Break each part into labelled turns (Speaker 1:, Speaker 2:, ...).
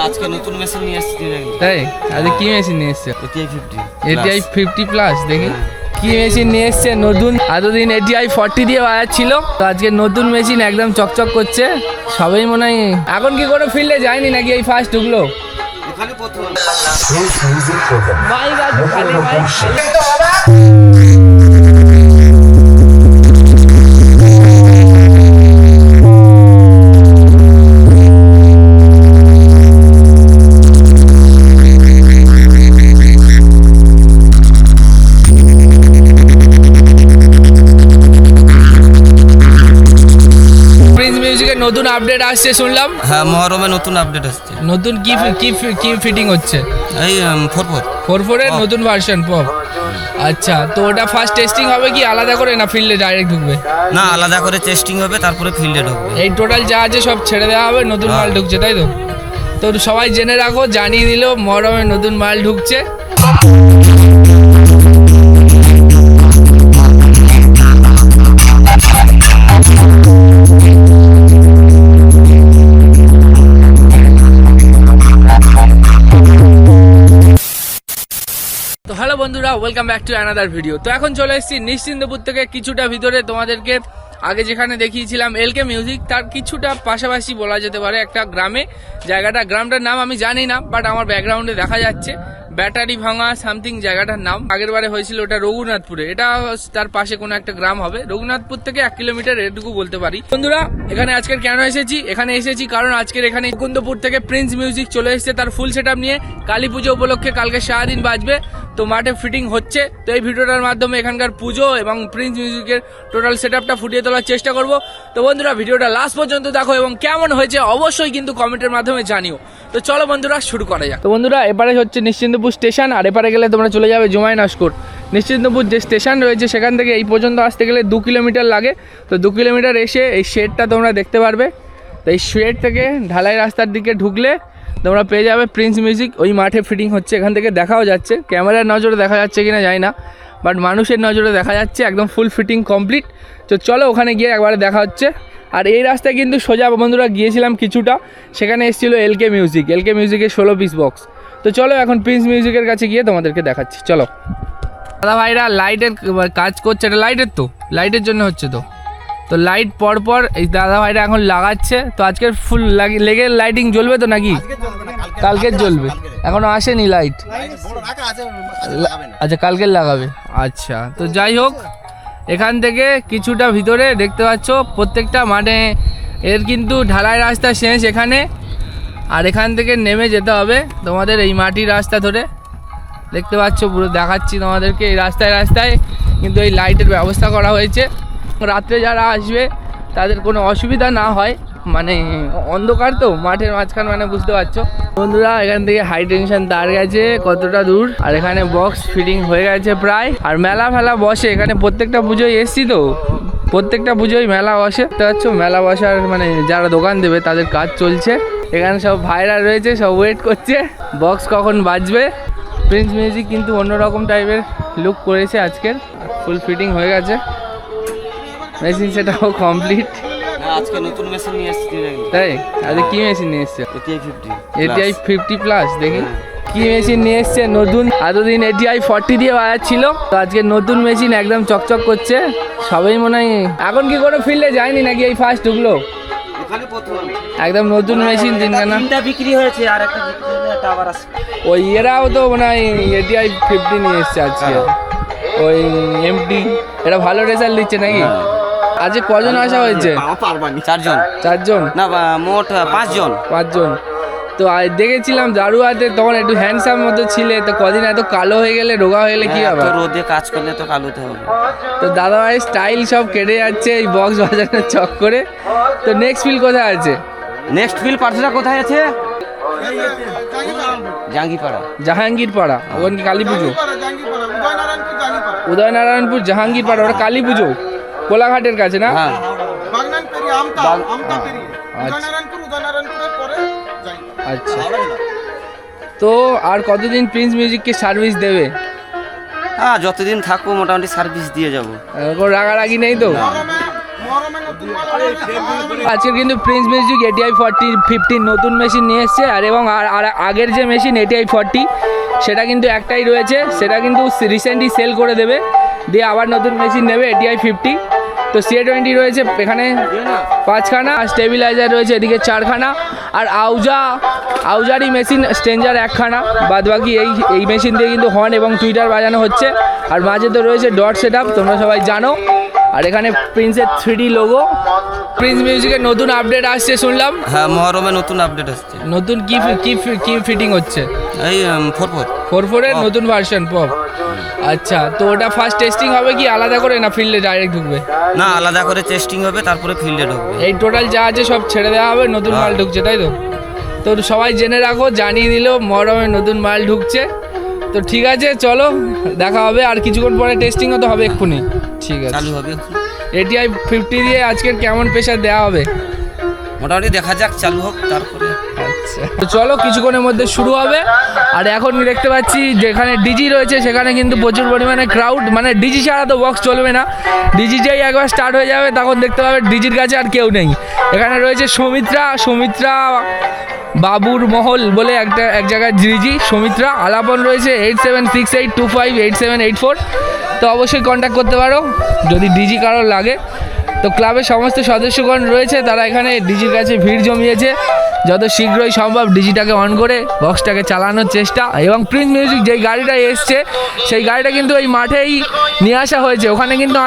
Speaker 1: আজকে নতুন মেশিন নিয়ে এসেছি।
Speaker 2: তাই আজকে কি মেশিন নিয়ে এসছে?
Speaker 1: ATI
Speaker 2: 50 plus. দেখি কি মেশিন নিয়ে এসছে নতুন। এতদিন এটিআই 40 দিয়ে বাজাচ্ছিল, তো আজকে নতুন মেশিন একদম চকচক করছে। সবাই মনে হয় এখন কি কোনো ফিল্ডে যায়নি নাকি এই ফার্স্ট ঢুকলো?
Speaker 1: এখানে প্রথম
Speaker 2: বাইক আছে খালি বাইক। নতুন আপডেট আসছে শুনলাম।
Speaker 1: হ্যাঁ, মহরমে নতুন আপডেট আসছে।
Speaker 2: নতুন কি ফিটিং হচ্ছে?
Speaker 1: এই 4.4
Speaker 2: এর নতুন ভার্সন পপ। আচ্ছা, তো ওটা ফার্স্ট টেস্টিং হবে কি আলাদা করে, না ফিল্ডে ডাইরেক্ট ঢুকবে?
Speaker 1: না, আলাদা করে টেস্টিং হবে, তারপরে ফিল্ডে ঢুকবে।
Speaker 2: এই টোটাল যা আছে সব ছেড়ে দেওয়া হবে, নতুন মাল ঢুকছে তাই তো? তো সবাই জেনে রাখো, জানিয়ে দিল মহরমে নতুন মাল ঢুকছে। তো হ্যালো বন্ধুরা, welcome back to another video. তো এখন চলে এসেছি নিশ্চিন্তপুর থেকে কিছুটা ভিতরে। তোমাদেরকে আগে যেখানে দেখিয়েছিলাম এলকে মিউজিক, তার কিছুটা পাশাপাশি বলা যেতে পারে একটা গ্রামে। গ্রামটার নাম আমি জানি না, বাট আমার ব্যাকগ্রাউন্ডে দেখা যাচ্ছে ব্যাটারি ভাঙা সামথিং জায়গাটার নাম। আগের বারে হয়েছিল ওটা রঘুনাথপুরে, এটা তার পাশে কোনো একটা গ্রাম হবে। রঘুনাথপুর থেকে 1 কিলোমিটার এটুকু বলতে পারি। বন্ধুরা, এখানে আজকের কেন এসেছি? এখানে এসেছি কারণ আজকের এখানে মুকুন্দপুর থেকে প্রিন্স মিউজিক চলে এসেছে তার ফুল সেটআপ নিয়ে। কালী পুজো উপলক্ষে কালকে সারাদিন বাজবে, তো মাঠে ফিটিং হচ্ছে। তো এই ভিডিওটার মাধ্যমে এখানকার পুজো এবং প্রিন্স মিউজিকের টোটাল সেটআপটা ফুটিয়ে তোলার চেষ্টা করব। তো বন্ধুরা, ভিডিওটা লাস্ট পর্যন্ত দেখো এবং কেমন হয়েছে অবশ্যই কিন্তু কমেন্টের মাধ্যমে জানিও। তো চলো বন্ধুরা, শুরু করা যাক। তো বন্ধুরা, এপারে হচ্ছে নিশ্চিন্তপুর স্টেশন, আর এপারে গেলে তোমরা চলে যাবে জুমাই নস্কর। নিশ্চিন্তপুর যে স্টেশন রয়েছে সেখান থেকে এই পর্যন্ত আসতে গেলে 2 কিলোমিটার লাগে। তো 2 কিলোমিটার এসে এই শেডটা তোমরা দেখতে পারবে। তো এই শেড থেকে ঢালাই রাস্তার দিকে ঢুকলে তোমরা পেয়ে যাবে প্রিন্স মিউজিক। ওই মাঠে ফিটিং হচ্ছে, এখান থেকে দেখাও যাচ্ছে। ক্যামেরার নজরে দেখা যাচ্ছে কিনা জানি না, বাট মানুষের নজরে দেখা যাচ্ছে একদম ফুল ফিটিং কমপ্লিট। তো চলো ওখানে গিয়ে একবারে দেখা হচ্ছে। আর এই রাস্তায় কিন্তু সোজা বন্ধুরা গিয়েছিলাম কিছুটা, সেখানে এসেছিলো এলকে মিউজিকের 16 পিস বক্স। তো চলো এখন প্রিন্স মিউজিকের কাছে গিয়ে তোমাদেরকে দেখাচ্ছি। চলো। দাদা ভাইরা লাইটের কাজ করছে, এটা লাইটের তো লাইটের জন্য হচ্ছে। তো লাইট পরপর এই দাদা ভাইরা এখন লাগাচ্ছে। তো আজকে ফুল লেগে লাইটিং জ্বলবে তো নাকি? কালকে জ্বলবে, এখনো আসেনি লাইট। আচ্ছা, কালকে লাগাবে। আচ্ছা, তো যাই হোক, এখান থেকে কিছুটা ভিতরে দেখতে পাচ্ছ প্রত্যেকটা মানে এর কিন্তু ঢালাই রাস্তা শেষ এখানে। আর এখান থেকে নেমে যেতে হবে তোমাদের এই মাটির রাস্তা ধরে। দেখতে পাচ্ছ, পুরো দেখাচ্ছি তোমাদেরকে। এই রাস্তায় কিন্তু এই লাইটের ব্যবস্থা করা হয়েছে, রাত্রে যারা আসবে তাদের কোনো অসুবিধা না হয়। মানে অন্ধকার তো মাঠের মাঝখান, মানে বুঝতে পারছো বন্ধুরা। এখান থেকে হাই টেনশন তার গেছে কতটা দূর, আর এখানে বক্স ফিটিং হয়ে গেছে প্রায়। আর মেলা ফেলা বসে এখানে, প্রত্যেকটা পুজোয় এসছি তো, প্রত্যেকটা পুজোয় মেলা বসে। দেখতে পাচ্ছ মেলা বসার মানে যারা দোকান দেবে তাদের কাজ চলছে। এখানে সব ভাইরা রয়েছে, সব ওয়েট করছে বক্স কখন বাজবে। প্রিন্স মিউজিক কিন্তু অন্যরকম টাইপের লুক করেছে আজকের, ফুল ফিটিং হয়ে গেছে। মেশিন সেটাও কমপ্লিট।
Speaker 1: আজকে নতুন মেশিন নিয়ে এসেছি।
Speaker 2: তাই আজকে কি মেশিন নিয়ে এসছে? ATI 50 plus. দেখি কি মেশিন নিয়ে এসছে নতুন। এতদিন এটিআই 40 দিয়ে বাজাচ্ছিল, তো আজকে নতুন মেশিন একদম চকচক করছে। সবাই মনে হয় এখন কি কোনো ফিল্ডে যায়নি নাকি এই ফার্স্ট ঢুকলো? একদম নতুন মেশিন। তিনটা
Speaker 1: বিক্রি হয়েছে, আর একটা আবার আছে।
Speaker 2: ওই এরাও তো মনে হয় এটিআই 50 নিয়ে এসছে আজকে। ওই এমটি এটা ভালো রেজাল্ট দিচ্ছে নাকি? আজকে কজন আসা হয়েছে? 4জন
Speaker 1: না, মোট 5জন।
Speaker 2: তো দেখেছিলাম দারুয়াতে, তখন একটু হ্যান্ডসাম মতো ছিলে। তো কদিন এত কালো হয়ে গেলে, রোগা হয়ে গেলে কি হবে?
Speaker 1: রোদে কাজ করলে তো কালোতে হবে।
Speaker 2: তো দাদা ভাই স্টাইল সব কেটে যাচ্ছে এই বক্স বাজানোর চক করে। তো নেক্সট ফিল কোথায় আছে?
Speaker 1: নেক্সট ফিল পার্টিটা কোথায় আছে?
Speaker 2: জাহাঙ্গীরপাড়া। ওখানে কি কালী পুজো? উদয়নারায়ণপুর জাহাঙ্গীরপাড়া, ওটা কালী পুজো কোলাঘাটের কাছে না? আচ্ছা, তো আর কতদিন প্রিন্স মিউজিককে সার্ভিস দেবে?
Speaker 1: হ্যাঁ, যতদিন থাকবো মোটামুটি সার্ভিস দিয়ে যাবো।
Speaker 2: রাগারাগি নেই তো? আজকে কিন্তু প্রিন্স মিউজিক ATI 40-50 নতুন মেশিন নিয়ে এসছে, আর আগের যে মেশিন ATI 40 সেটা কিন্তু একটাই রয়েছে, সেটা কিন্তু রিসেন্টলি সেল করে দেবে, দিয়ে আবার নতুন মেশিন নেবে ATI 50। তো CA20 রয়েছে এখানে 5খানা, আর স্টেবিলাইজার রয়েছে এদিকে 4খানা, আর আউজারি মেশিন স্ট্রেঞ্জার 1খানা। বাদ বাকি এই মেশিন দিয়ে কিন্তু হর্ন এবং টুইটার বাজানো হচ্ছে। আর মাঝে তো রয়েছে ডট সেট আপ, তোমরা সবাই জানো। আর এখানে প্রিন্সের 3D লোগো। প্রিন্স মিউজিকের নতুন আপডেট আসছে শুনলাম।
Speaker 1: হ্যাঁ, মহরমে নতুন আপডেট আসছে।
Speaker 2: নতুন কি ফিটিং হচ্ছে?
Speaker 1: এই 4.4
Speaker 2: এর নতুন ভার্সন পপ। আচ্ছা, তো ওটা ফার্স্ট টেস্টিং হবে কি আলাদা করে, না ফিল্ডে ডাইরেক্ট ঢুকবে?
Speaker 1: না, আলাদা করে টেস্টিং হবে, তারপরে ফিল্ডে ঢুকবে।
Speaker 2: এই টোটাল যা আছে সব ছেড়ে দেওয়া হবে, নতুন মাল ঢুকছে, তাই তো? তো সবাই জেনে রাখো, জানিয়ে দিল মহরমে নতুন মাল ঢুকছে। তো ঠিক আছে, চলো দেখা হবে, আর কিছুক্ষণ পরে টেস্টিংও তো হবে এক্ষুনি। ঠিক আছে,
Speaker 1: চালু হবে।
Speaker 2: ATI 50 দিয়ে আজকের কেমন প্রেশার দেওয়া হবে
Speaker 1: মোটামুটি দেখা যাক, চালু হোক তারপরে।
Speaker 2: আচ্ছা, তো চলো কিছুক্ষণের মধ্যে শুরু হবে। আর এখন দেখতে পাচ্ছি যেখানে ডিজি রয়েছে সেখানে কিন্তু প্রচুর পরিমাণে ক্রাউড, মানে ডিজি ছাড়া তো বক্স চলবে না। ডিজি যেই একবার স্টার্ট হয়ে যাবে তখন দেখতে পাবে ডিজির কাছে আর কেউ নেই। এখানে রয়েছে সৌমিত্রা বাবুর মহল বলে এক জায়গায় ডিজি সৌমিত্রা। আলাপন রয়েছে 8768258784। তো অবশ্যই কন্ট্যাক্ট করতে পারো যদি ডিজি কারোর লাগে। তো ক্লাবের সমস্ত সদস্যগণ রয়েছে, তারা এখানে ডিজির কাছে ভিড় জমিয়েছে। যত শীঘ্রই সম্ভব ডিজিটাকে অন করে বক্সটাকে চালানোর চেষ্টা। এবং প্রিন্স মিউজিক যেই গাড়িটা এসছে সেই গাড়িটা কিন্তু এই মাঠেই নিয়ে আসা হয়েছে, ওখানে কিন্তু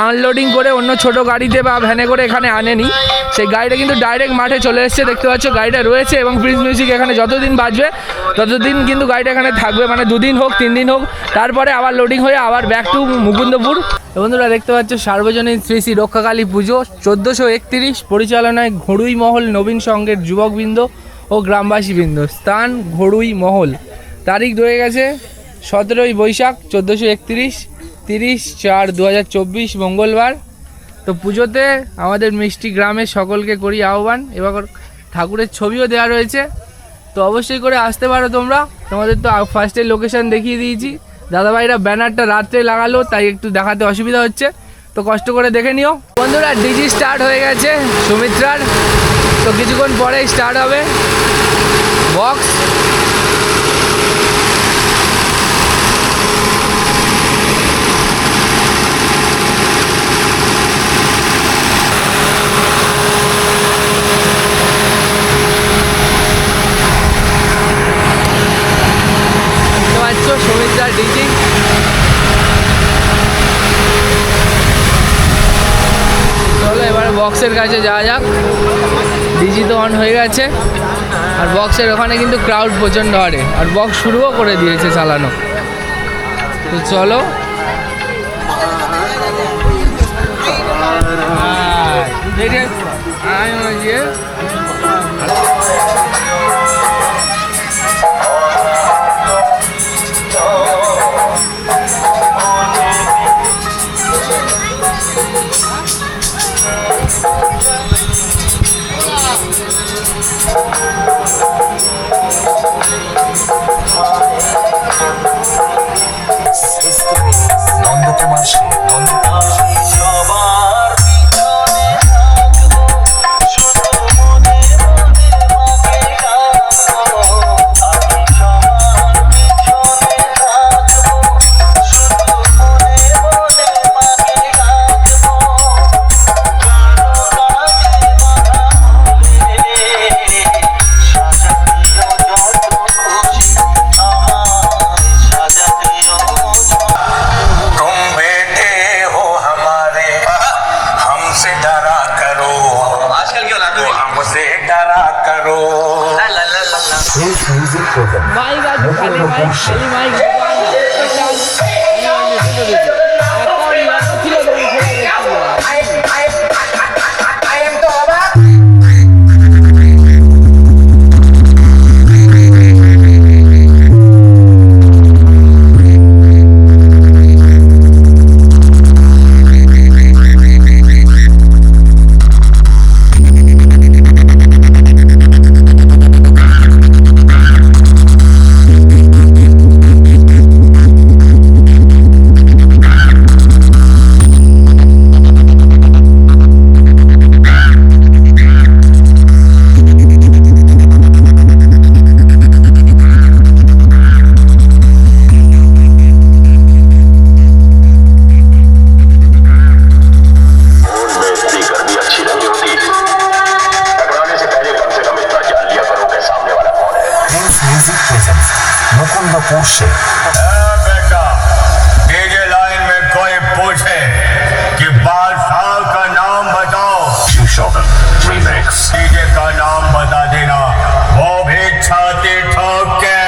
Speaker 2: আনলোডিং করে অন্য ছোট গাড়িতে বা ভ্যানে করে এখানে আনেনি। সেই গাড়িটা কিন্তু ডাইরেক্ট মাঠে চলে এসছে, দেখতে পাচ্ছ গাড়িটা রয়েছে। এবং প্রিন্স মিউজিক এখানে যতদিন বাজবে ততদিন কিন্তু গাড়িটা এখানে থাকবে, মানে 2 দিন হোক 3 দিন হোক, তারপরে আবার লোডিং হয়ে আবার ব্যাক টু মুকুন্দপুর। বন্ধুরা দেখতে পাচ্ছ সার্বজনীন শ্রী শ্রী রক্ষাকালী পুজো 1431 পরিচালনায় ঘড়ুই মহল নবীন সংঘের যুবকবৃন্দ ও গ্রামবাসীবৃন্দ। স্থান ঘড়ুই মহল। তারিখ রয়ে গেছে 17ই বৈশাখ 1431, 30/4/2024 মঙ্গলবার। তো পুজোতে আমাদের মিষ্টি গ্রামের সকলকে করি আহ্বান। এবার ঠাকুরের ছবিও দেওয়া রয়েছে, তো অবশ্যই করে আসতে পারো তোমরা। তোমাদের তো ফার্স্টে লোকেশন দেখিয়ে দিয়েছি, দাদাভাইরা ব্যানারটা রাত্রে লাগালো তাই একটু দেখাতে অসুবিধা হচ্ছে, তো কষ্ট করে দেখে নিও। বন্ধুরা ডিজি স্টার্ট হয়ে গেছে সুমিত্রার, তো কিছুক্ষণ পরেই স্টার্ট হবে বক্স। সুমিত্রা ডিজি চলো এবারে বক্সের কাছে যাওয়া যাক। ডিজি তো অন হয়ে গেছে, আর বক্সের ওখানে কিন্তু ক্রাউড প্রচণ্ড হারে, আর বক্স শুরুও করে দিয়েছে চালানো। তো চলো माइक आज खाली माइक
Speaker 3: म्यूजिक प्रेजेंस मुकुंदपुर से।
Speaker 4: बेटा डीजे लाइन में कोई पूछे कि बादशाह का नाम बताओ, रीमिक्स डीजे का नाम बता देना, वो भी छाती ठोक के।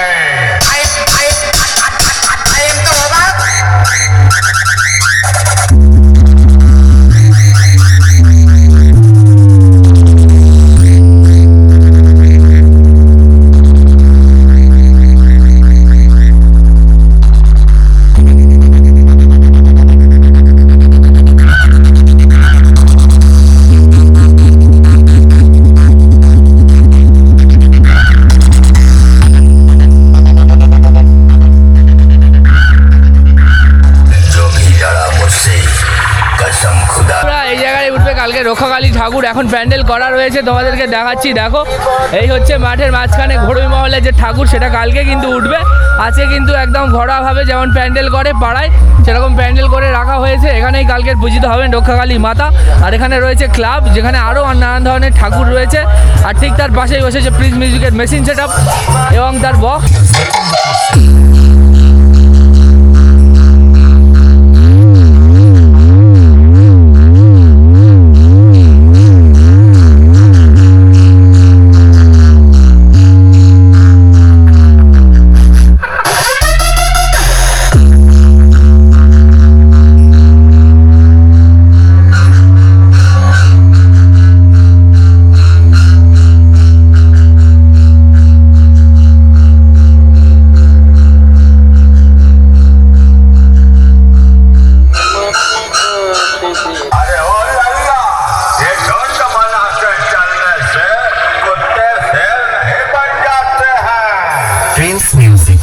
Speaker 2: এই জায়গায় উঠবে কালকে রক্ষাকালী ঠাকুর, এখন প্যান্ডেল করা রয়েছে, তোমাদেরকে দেখাচ্ছি। দেখো এই হচ্ছে মাঠের মাঝখানে ঘড়ুই মহলের যে ঠাকুর, সেটা কালকে কিন্তু উঠবে। আজকে কিন্তু একদম ঘরোয়াভাবে যেমন প্যান্ডেল করে পাড়ায়, সেরকম প্যান্ডেল করে রাখা হয়েছে। এখানেই কালকে পূজিত হবেন রক্ষাকালী মাতা। আর এখানে রয়েছে ক্লাব, যেখানে আরও নানান ধরনের ঠাকুর রয়েছে। আর ঠিক তার পাশেই বসেছে প্রিন্স মিউজিকের মেশিন সেট এবং তার বক্স।
Speaker 3: प्रिंस म्यूजिक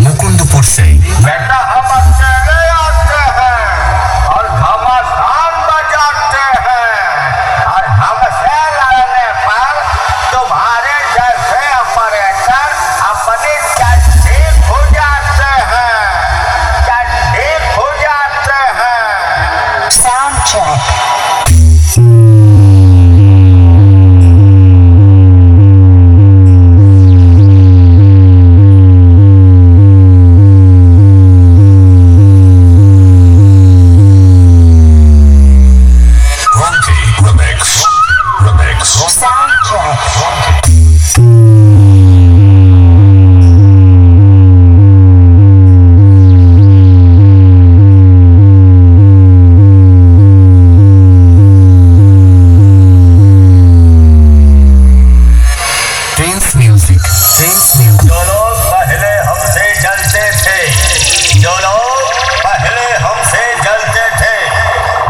Speaker 3: मुकुंदपुर से।
Speaker 4: बेटा हम अकेले आते हैं और घमासान बजाते हैं, और हमसे लड़ने पर तुम्हारे जैसे ऑपरेटर अपनी चड्डी खो जाते हैं, चड्डी खो जाते हैं।
Speaker 5: Sound check. Sound check.
Speaker 3: Prince music
Speaker 4: जो लोग पहले हमसे जलते थे, जो लोग पहले हमसे जलते थे,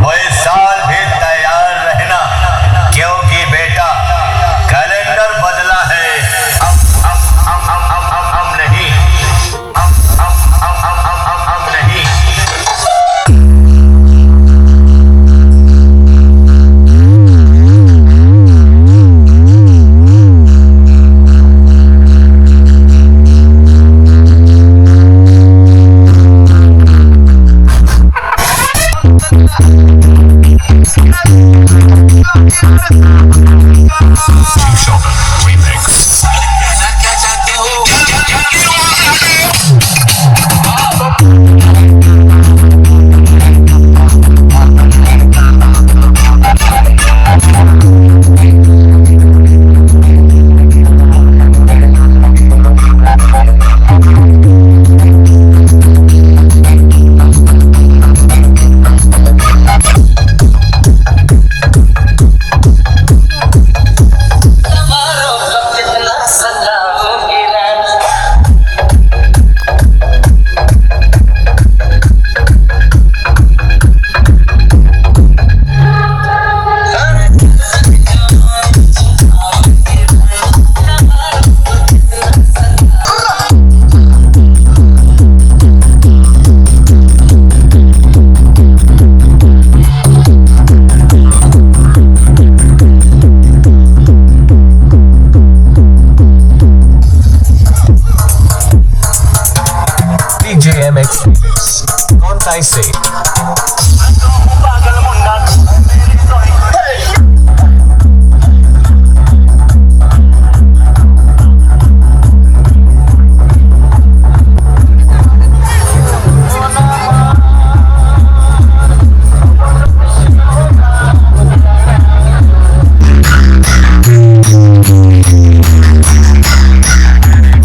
Speaker 4: वो इस साल भी तैयार रहना, क्योंकि बेटा कैलेंडर बदला है। अब नहीं, अब नहीं।
Speaker 3: DJMX कौन से